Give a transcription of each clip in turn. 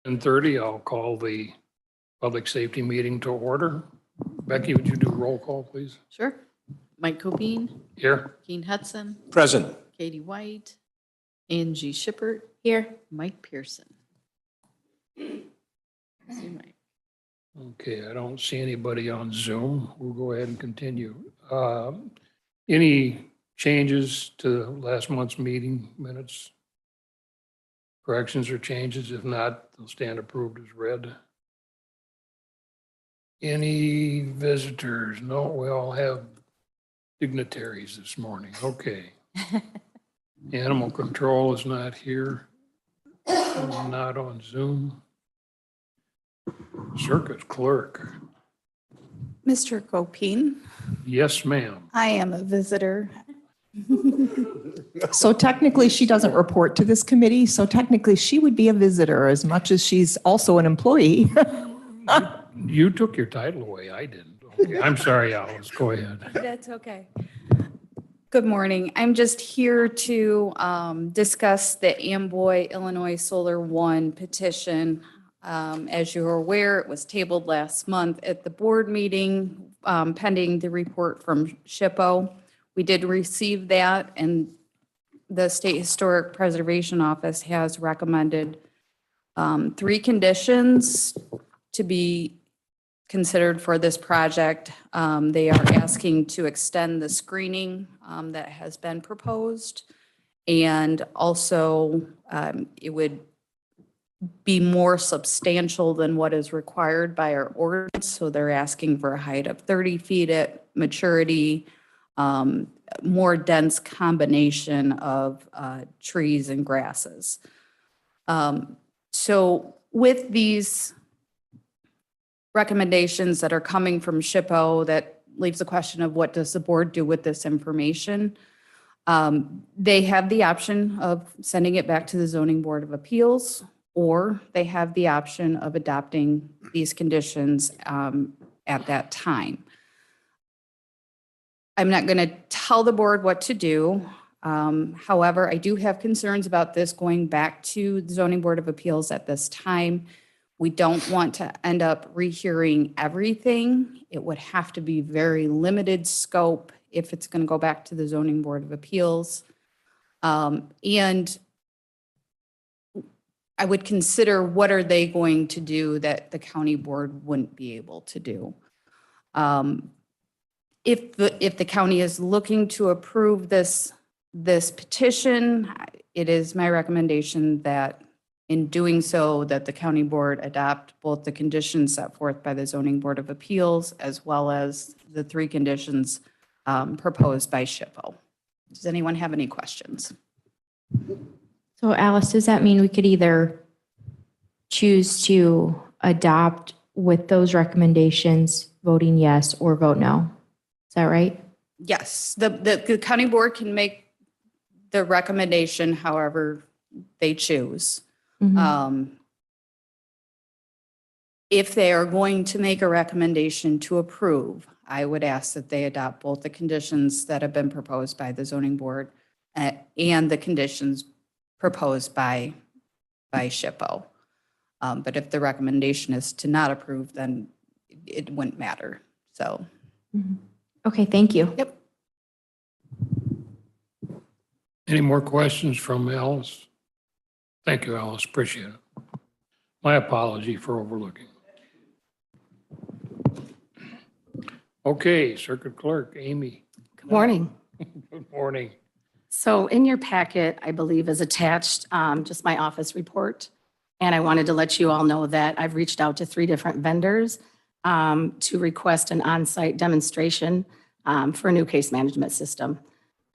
10:30, I'll call the public safety meeting to order. Becky, would you do roll call, please? Sure. Mike Copine, Here. Keen Hudson, Present. Katie White, Angie Shippert. Here. Mike Pearson. See Mike. Okay, I don't see anybody on Zoom. We'll go ahead and continue. Any changes to last month's meeting minutes? Corrections or changes? If not, they'll stand approved as read. Any visitors? No, we all have dignitaries this morning. Okay. Animal control is not here. Not on Zoom. Circuit clerk. Mr. Copine, Yes, ma'am. I am a visitor. So technically, she doesn't report to this committee, so technically she would be a visitor as much as she's also an employee. You took your title away. I didn't. Okay, I'm sorry, Alice. Go ahead. That's okay. Good morning. I'm just here to discuss the Amboy, Illinois Solar One petition. As you're aware, it was tabled last month at the board meeting pending the report from SHPO. We did receive that, and the State Historic Preservation Office has recommended 3 conditions to be considered for this project. They are asking to extend the screening that has been proposed, and also it would be more substantial than what is required by our ordinance. So they're asking for a height of 30 feet at maturity, more dense combination of trees and grasses. So with these recommendations that are coming from SHPO, that leaves the question of what does the board do with this information? They have the option of sending it back to the Zoning Board of Appeals, or they have the option of adopting these conditions at that time. I'm not going to tell the board what to do. However, I do have concerns about this going back to the Zoning Board of Appeals at this time. We don't want to end up rehearing everything. It would have to be very limited scope if it's going to go back to the Zoning Board of Appeals. And I would consider what are they going to do that the county board wouldn't be able to do. If the county is looking to approve this petition, it is my recommendation that in doing so, that the county board adopt both the conditions set forth by the Zoning Board of Appeals as well as the 3 conditions proposed by SHPO. Does anyone have any questions? So Alice, does that mean we could either choose to adopt with those recommendations, voting yes or vote no? Is that right? Yes, the county board can make the recommendation however they choose. If they are going to make a recommendation to approve, I would ask that they adopt both the conditions that have been proposed by the zoning board and the conditions proposed by SHPO. But if the recommendation is to not approve, then it wouldn't matter. So. Okay, thank you. Yep. Any more questions from Alice? Thank you, Alice. Appreciate it. My apology for overlooking. Okay, Circuit Clerk, Amy. Good morning. Good morning. So in your packet, I believe is attached just my office report. And I wanted to let you all know that I've reached out to 3 different vendors to request an on-site demonstration for a new case management system.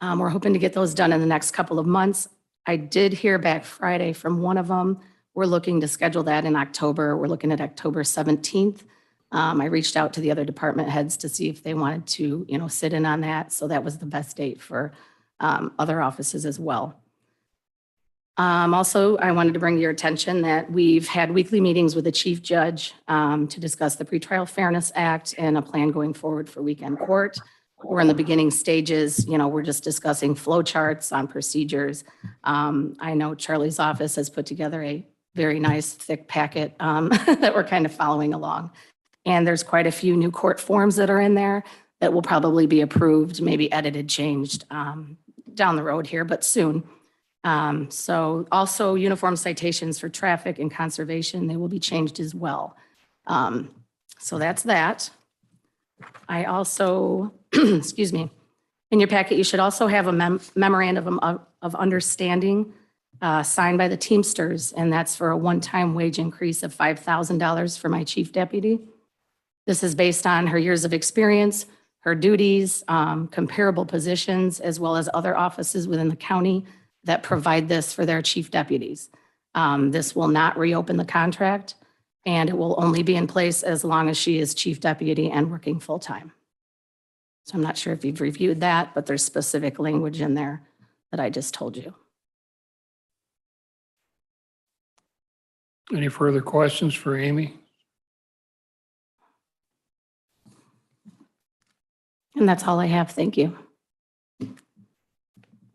We're hoping to get those done in the next couple of months. I did hear back Friday from one of them. We're looking to schedule that in October. We're looking at October 17th. I reached out to the other department heads to see if they wanted to, sit in on that. So that was the best date for other offices as well. Also, I wanted to bring to your attention that we've had weekly meetings with the chief judge to discuss the Pretrial Fairness Act and a plan going forward for weekend court. We're in the beginning stages. We're just discussing flow charts on procedures. I know Charlie's office has put together a very nice thick packet that we're kind of following along. And there's quite a few new court forms that are in there that will probably be approved, maybe edited, changed down the road here, but soon. So also uniform citations for traffic and conservation, they will be changed as well. So that's that. I also, excuse me, in your packet, you should also have a memorandum of understanding signed by the Teamsters, and that's for a one-time wage increase of $5,000 for my chief deputy. This is based on her years of experience, her duties, comparable positions, as well as other offices within the county that provide this for their chief deputies. This will not reopen the contract, and it will only be in place as long as she is chief deputy and working full-time. So I'm not sure if you've reviewed that, but there's specific language in there that I just told you. Any further questions for Amy? And that's all I have. Thank you.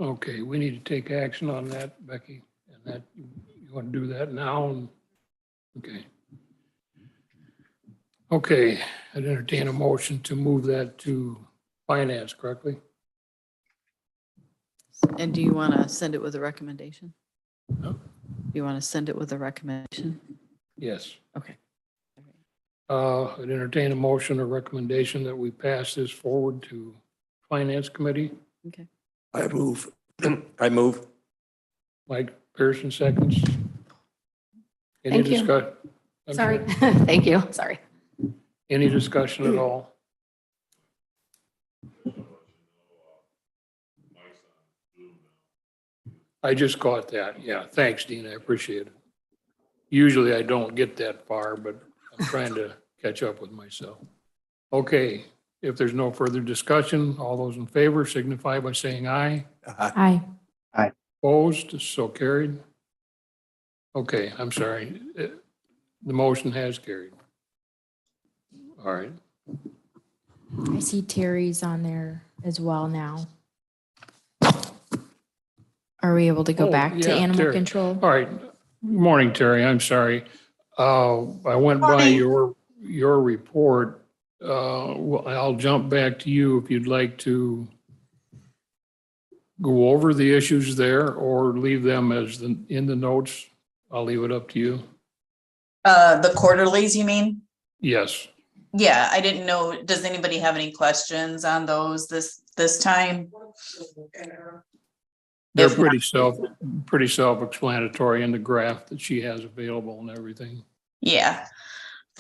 Okay, we need to take action on that, Becky. And that, you want to do that now? Okay. Okay, I'd entertain a motion to move that to finance, correctly? And do you want to send it with a recommendation? No. Do you want to send it with a recommendation? Yes. Okay. I'd entertain a motion or recommendation that we pass this forward to Finance Committee. Okay. I move. I move. Mike Pearson seconds. Any Thank you. discuss- I'm Sorry. Thank you. Sorry. Any discussion at all? I just caught that. Yeah, thanks, Dean. I appreciate it. Usually I don't get that far, but I'm trying to catch up with myself. Okay, if there's no further discussion, all those in favor signify by saying aye. Aye. Opposed, so carried. Okay, I'm sorry. The motion has carried. All right. I see Terry's on there as well now. Are we able to go Oh, back to yeah, animal Terry. control? All right. Morning, Terry. I'm sorry. I went by your report. Well, I'll jump back to you if you'd like to go over the issues there or leave them as in the notes. I'll leave it up to you. The quarterlies, you mean? Yes. Yeah, I didn't know. Does anybody have any questions on those this time? They're If not- pretty self-explanatory in the graph that she has available and everything. Yeah.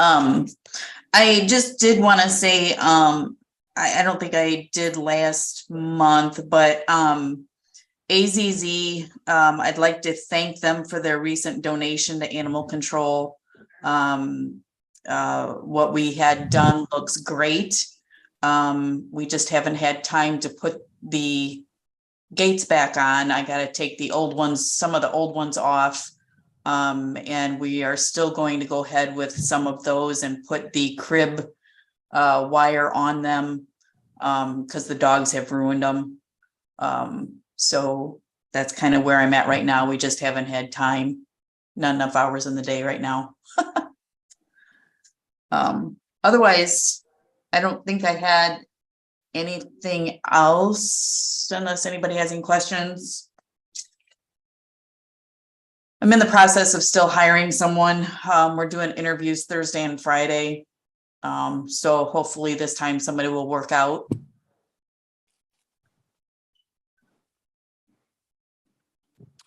I just did want to say, I don't think I did last month, but AZZ, I'd like to thank them for their recent donation to animal control. What we had done looks great. We just haven't had time to put the gates back on. I got to take the old ones, some of the old ones off. And we are still going to go ahead with some of those and put the crib wire on them because the dogs have ruined them. So that's kind of where I'm at right now. We just haven't had time, not enough hours in the day right now. Otherwise, I don't think I had anything else unless anybody has any questions. I'm in the process of still hiring someone. We're doing interviews Thursday and Friday. So hopefully this time somebody will work out.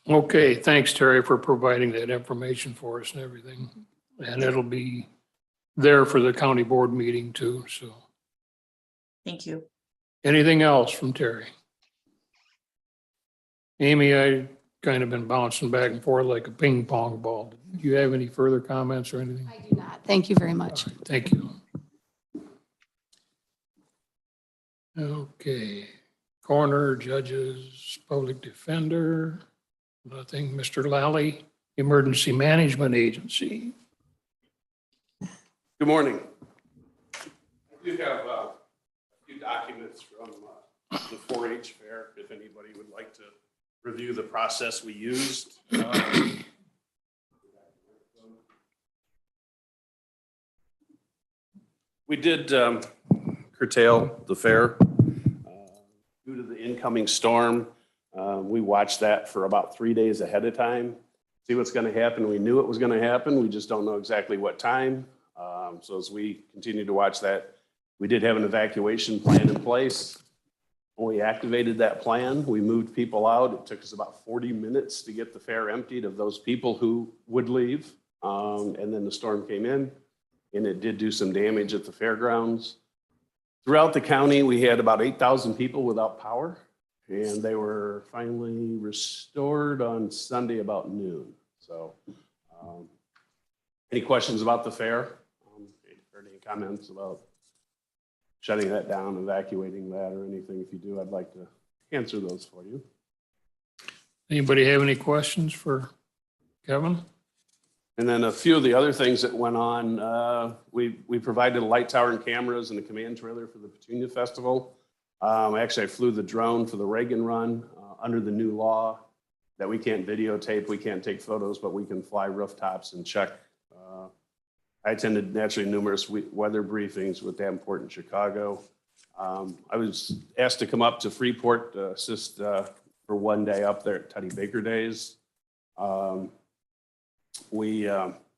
Okay, thanks, Terry, for providing that information for us and everything. And it'll be there for the county board meeting too, so. Thank you. Anything else from Terry? Amy, I kind of been bouncing back and forth like a ping pong ball. Do you have any further comments or anything? I do not. Thank you very much. All right, thank you. Okay, coroner, judges, public defender, nothing. Mr. Lally, Emergency Management Agency. Good morning. I do have a few documents from the 4-H fair, if anybody would like to review the process we used. We did curtail the fair due to the incoming storm. We watched that for about 3 days ahead of time, see what's going to happen. We knew it was going to happen. We just don't know exactly what time. So as we continue to watch that, we did have an evacuation plan in place. When we activated that plan, we moved people out. It took us about 40 minutes to get the fair emptied of those people who would leave. And then the storm came in and it did do some damage at the fairgrounds. Throughout the county, we had about 8,000 people without power, and they were finally restored on Sunday about noon. So any questions about the fair? Or any comments about shutting that down, evacuating that, or anything? If you do, I'd like to answer those for you. Anybody have any questions for Kevin? And then a few of the other things that went on, we provided a light tower and cameras and a command trailer for the Petunia Festival. Actually, I flew the drone for the Reagan Run under the new law that we can't videotape, we can't take photos, but we can fly rooftops and check. I attended naturally numerous weather briefings with Davenport in Chicago. I was asked to come up to Freeport to assist for one day up there at Teddy Baker Days. We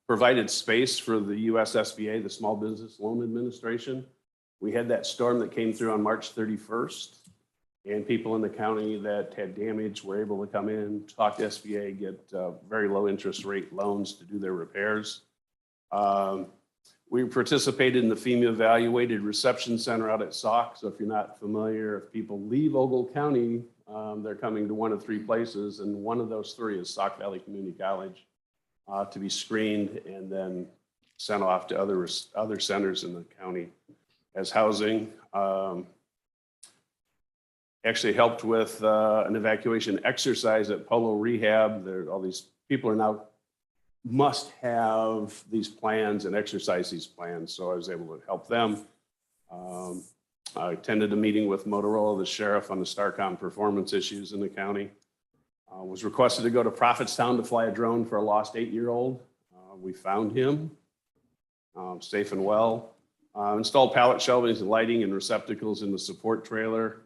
provided space for the US SBA, the Small Business Loan Administration. We had that storm that came through on March 31st, and people in the county that had damage were able to come in, talk to SBA, get very low interest rate loans to do their repairs. We participated in the FEMA Evaluated Reception Center out at Sauk. So if you're not familiar, if people leave Ogle County, they're coming to one of 3 places, and one of those 3 is Sauk Valley Community College to be screened and then sent off to other centers in the county as housing. Actually helped with an evacuation exercise at Polo Rehab. All these people are now must have these plans and exercise these plans. So I was able to help them. I attended a meeting with Motorola, the sheriff, on the STARCOM performance issues in the county. Was requested to go to Prophetstown to fly a drone for a lost 8-year-old. We found him safe and well. Installed pallet shelvings and lighting and receptacles in the support trailer.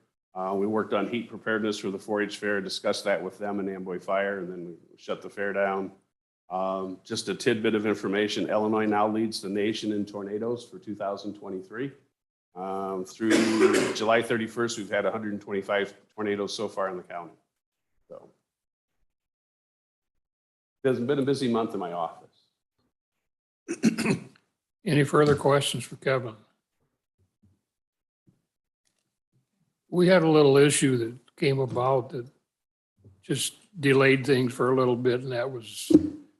We worked on heat preparedness for the 4-H fair, discussed that with them and Amboy Fire, and then we shut the fair down. Just a tidbit of information, Illinois now leads the nation in tornadoes for 2023. Through July 31st, we've had 125 tornadoes so far in the county. So it's been a busy month in my office. Any further questions for Kevin? We had a little issue that came about that just delayed things for a little bit, and that was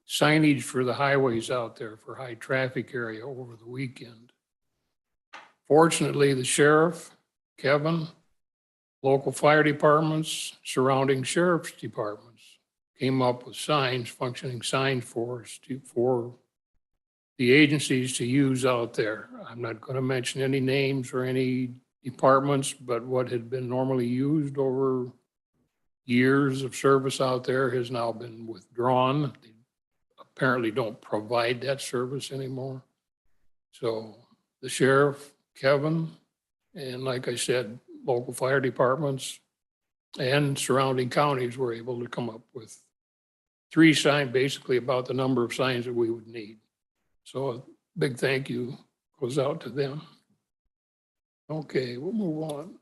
signage for the highways out there for high traffic area over the weekend. Fortunately, the sheriff, Kevin, local fire departments, surrounding sheriff's departments came up with signs, functioning signs for us for the agencies to use out there. I'm not going to mention any names or any departments, but what had been normally used over years of service out there has now been withdrawn. They apparently don't provide that service anymore. So the sheriff, Kevin, and like I said, local fire departments and surrounding counties were able to come up with 3 signs, basically about the number of signs that we would need. So a big thank you goes out to them. Okay, we'll move on.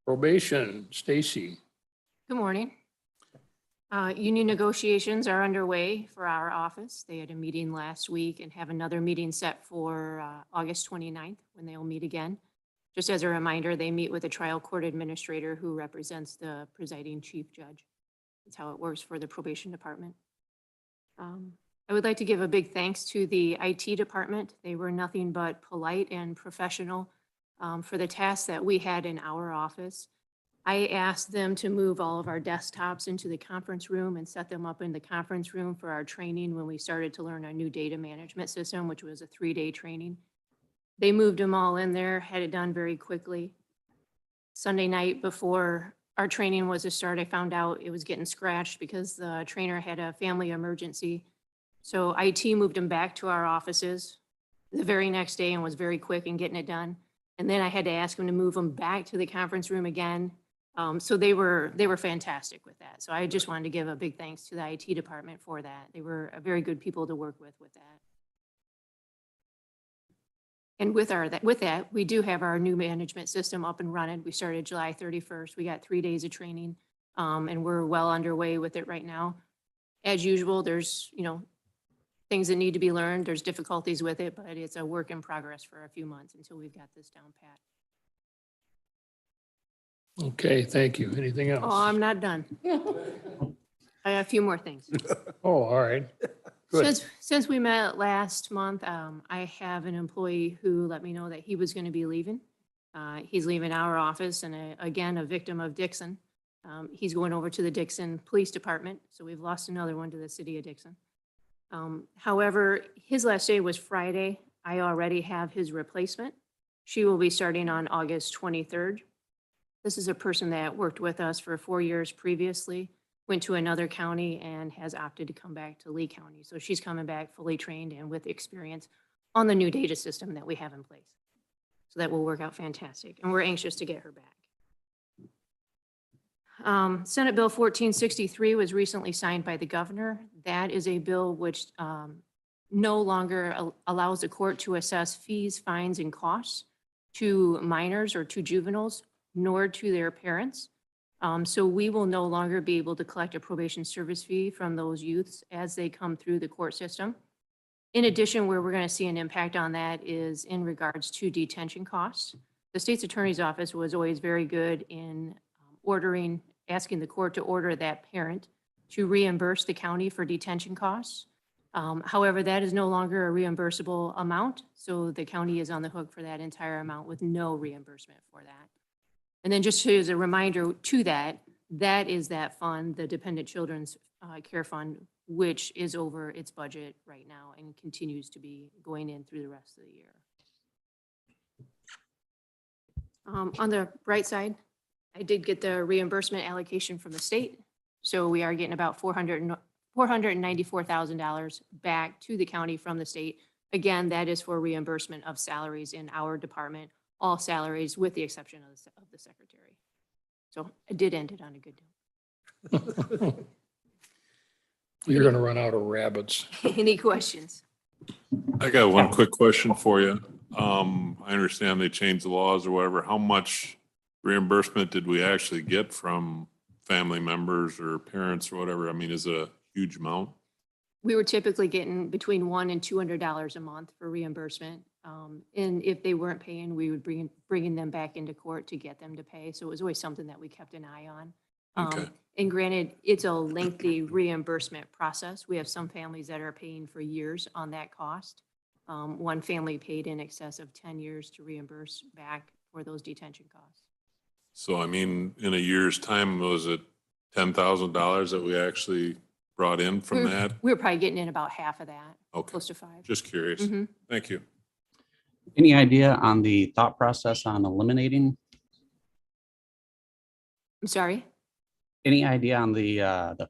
Probation, Stacy. Good morning. Union negotiations are underway for our office. They had a meeting last week and have another meeting set for August 29th when they will meet again. Just as a reminder, they meet with a trial court administrator who represents the presiding chief judge. That's how it works for the probation department. I would like to give a big thanks to the IT department. They were nothing but polite and professional for the tasks that we had in our office. I asked them to move all of our desktops into the conference room and set them up in the conference room for our training when we started to learn our new data management system, which was a 3-day training. They moved them all in there, had it done very quickly. Sunday night before our training was to start, I found out it was getting scratched because the trainer had a family emergency. So IT moved them back to our offices. the very next day and was very quick in getting it done. And then I had to ask him to move them back to the conference room again. So they were fantastic with that. So I just wanted to give a big thanks to the IT department for that. They were very good people to work with that. And with that, we do have our new management system up and running. We started July 31st. We got 3 days of training, and we're well underway with it right now. As usual, there's, things that need to be learned. There's difficulties with it, but it's a work in progress for a few months until we've got this down pat. Okay, thank you. Anything else? Oh, I'm not done. I have a few more things. Oh, all right. Good. Since we met last month, I have an employee who let me know that he was going to be leaving. He's leaving our office and again, a victim of Dixon. He's going over to the Dixon Police Department. So we've lost another one to the city of Dixon. However, his last day was Friday. I already have his replacement. She will be starting on August 23rd. This is a person that worked with us for 4 years previously, went to another county and has opted to come back to Lee County. So she's coming back fully trained and with experience on the new data system that we have in place. So that will work out fantastic. And we're anxious to get her back. Senate Bill 1463 was recently signed by the governor. That is a bill which no longer allows the court to assess fees, fines, and costs to minors or to juveniles, nor to their parents. So we will no longer be able to collect a probation service fee from those youths as they come through the court system. In addition, where we're going to see an impact on that is in regards to detention costs. The state's attorney's office was always very good in asking the court to order that parent to reimburse the county for detention costs. However, that is no longer a reimbursable amount, so the county is on the hook for that entire amount with no reimbursement for that. And then just as a reminder to that, that is that fund, the Dependent Children's Care Fund, which is over its budget right now and continues to be going in through the rest of the year. On the bright side, I did get the reimbursement allocation from the state. So we are getting about $494,000 back to the county from the state. Again, that is for reimbursement of salaries in our department, all salaries with the exception of the secretary. So I did end it on a good note. You're going to run out of rabbits. Any questions? I got one quick question for you. I understand they changed the laws or whatever. How much reimbursement did we actually get from family members or parents or whatever? I mean, is it a huge amount? We were typically getting between $100 and $200 a month for reimbursement. And if they weren't paying, we would bringing them back into court to get them to pay. So it was always something that we kept an eye on. Okay. And granted, it's a lengthy reimbursement process. We have some families that are paying for years on that cost. One family paid in excess of 10 years to reimburse back for those detention costs. So, I mean, in a year's time, was it $10,000 that we actually brought in from that? We were probably getting in about half of that, Okay. close to 5. Just curious. Mhm. Thank you. Any idea on the thought process on eliminating? I'm sorry? Any idea on the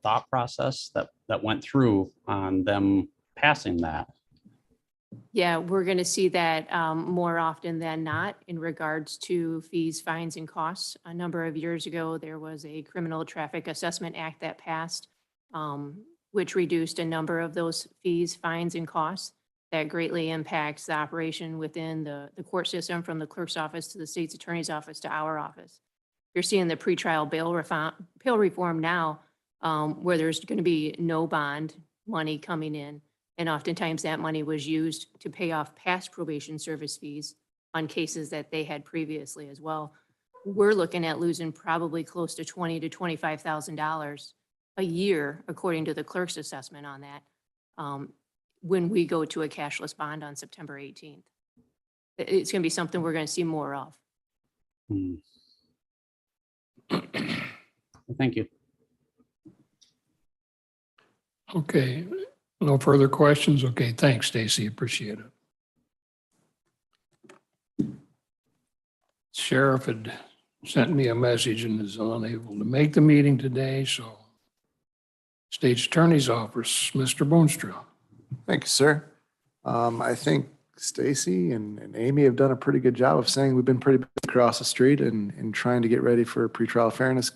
thought process that went through on them passing that? Yeah, we're going to see that more often than not in regards to fees, fines, and costs. A number of years ago, there was a Criminal Traffic Assessment Act that passed, which reduced a number of those fees, fines, and costs. That greatly impacts the operation within the court system, from the clerk's office to the state's attorney's office to our office. You're seeing the pretrial bail reform now, where there's going to be no bond money coming in. And oftentimes that money was used to pay off past probation service fees on cases that they had previously as well. We're looking at losing probably close to $20,000 to $25,000 a year, according to the clerk's assessment on that, when we go to a cashless bond on September 18th. It's going to be something we're going to see more of. Thank you. Okay, no further questions? Okay, thanks, Stacy, appreciate it. Sheriff had sent me a message and is unable to make the meeting today, so State's Attorney's Office, Mr. Boonstra. Thank you, sir. I think Stacy and Amy have done a pretty good job of saying we've been pretty busy across the street and trying to get ready for pretrial fairness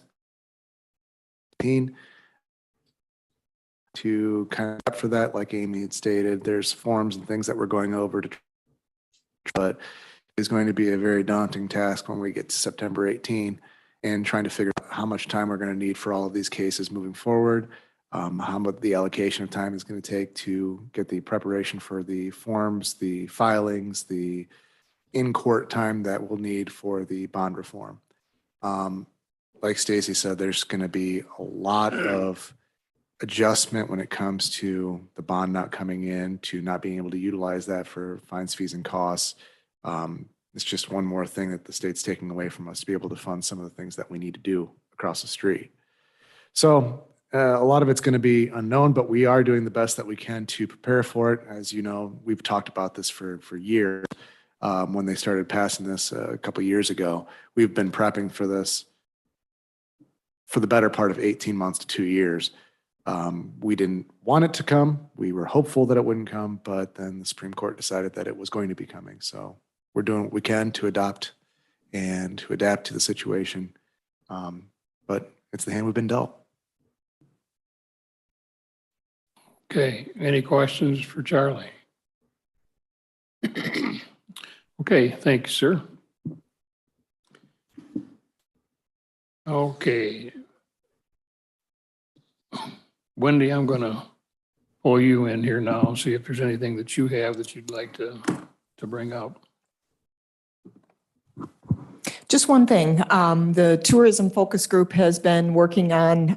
to kind of prep for that. Like Amy had stated, there's forms and things that we're going over to, but it's going to be a very daunting task when we get to September 18 and trying to figure out how much time we're going to need for all of these cases moving forward. How much the allocation of time is going to take to get the preparation for the forms, the filings, the in-court time that we'll need for the bond reform. Like Stacy said, there's going to be a lot of adjustment when it comes to the bond not coming in, to not being able to utilize that for fines, fees, and costs. It's just one more thing that the state's taking away from us to be able to fund some of the things that we need to do across the street. So a lot of it's going to be unknown, but we are doing the best that we can to prepare for it. As you know, we've talked about this for years. When they started passing this a couple years ago, we've been prepping for this for the better part of 18 months to 2 years. We didn't want it to come. We were hopeful that it wouldn't come, but then the Supreme Court decided that it was going to be coming. So we're doing what we can to adopt and to adapt to the situation. But it's the hand we've been dealt. Okay, any questions for Charlie? Okay, thank you, sir. Okay. Wendy, I'm going to pull you in here now and see if there's anything that you have that you'd like to bring up. Just one thing, the Tourism Focus Group has been working on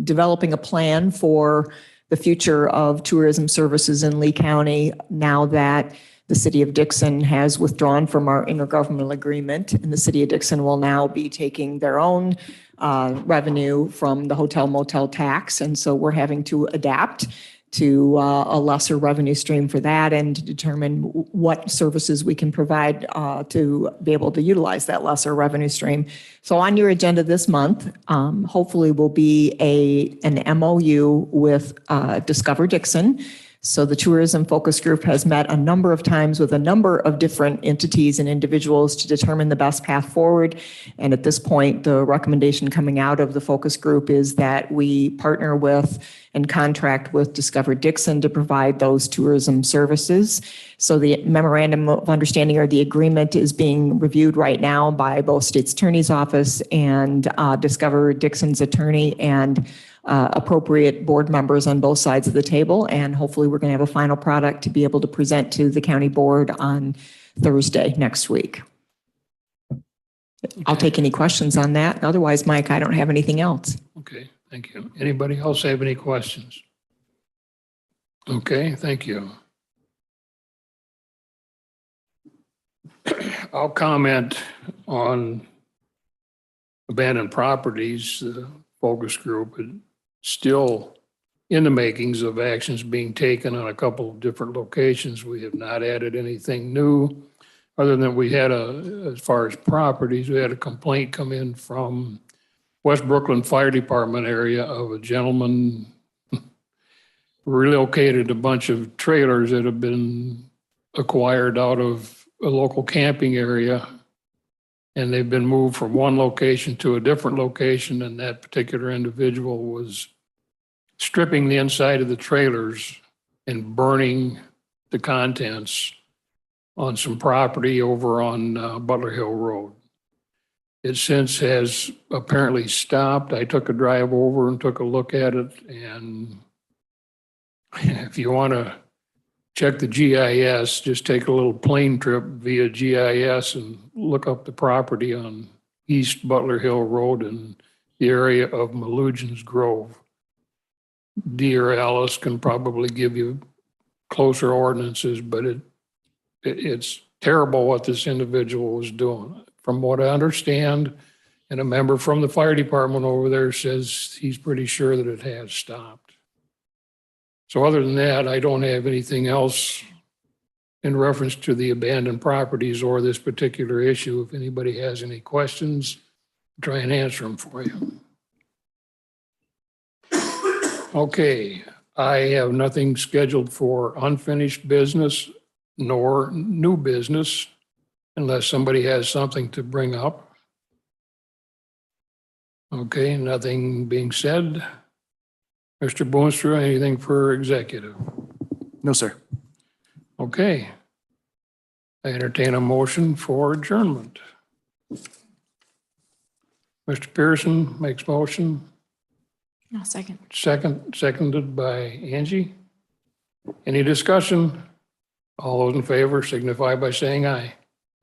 developing a plan for the future of tourism services in Lee County now that the city of Dixon has withdrawn from our intergovernmental agreement, and the city of Dixon will now be taking their own revenue from the hotel motel tax. And so we're having to adapt to a lesser revenue stream for that and to determine what services we can provide to be able to utilize that lesser revenue stream. So on your agenda this month, hopefully will be an MOU with Discover Dixon. So the Tourism Focus Group has met a number of times with a number of different entities and individuals to determine the best path forward. And at this point, the recommendation coming out of the focus group is that we partner with and contract with Discover Dixon to provide those tourism services. So the memorandum of understanding or the agreement is being reviewed right now by both State's Attorney's Office and Discover Dixon's attorney and appropriate board members on both sides of the table. And hopefully we're going to have a final product to be able to present to the county board on Thursday next week. I'll take any questions on that. Otherwise, Mike, I don't have anything else. Okay, thank you. Anybody else have any questions? Okay, thank you. I'll comment on abandoned properties. The focus group is still in the makings of actions being taken on a couple of different locations. We have not added anything new other than we had as far as properties, we had a complaint come in from West Brooklyn Fire Department area of a gentleman relocated a bunch of trailers that have been acquired out of a local camping area. And they've been moved from one location to a different location. And that particular individual was stripping the inside of the trailers and burning the contents on some property over on Butler Hill Road. It since has apparently stopped. I took a drive over and took a look at it. And if you want to check the GIS, just take a little plane trip via GIS and look up the property on East Butler Hill Road in the area of Malugins Grove. Dear Alice can probably give you closer ordinances, but it's terrible what this individual was doing. From what I understand, and a member from the fire department over there says he's pretty sure that it has stopped. So other than that, I don't have anything else in reference to the abandoned properties or this particular issue. If anybody has any questions, I'll try and answer them for you. Okay, I have nothing scheduled for unfinished business nor new business unless somebody has something to bring up. Okay, nothing being said. Mr. Boonstra, anything for executive? No, sir. Okay. I entertain a motion for adjournment. Mr. Pearson makes motion, No, second. seconded by Angie. Any discussion? All those in favor signify by saying aye.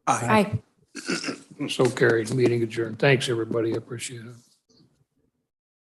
Aye. So carried, meeting adjourned. Thanks, everybody. I appreciate it.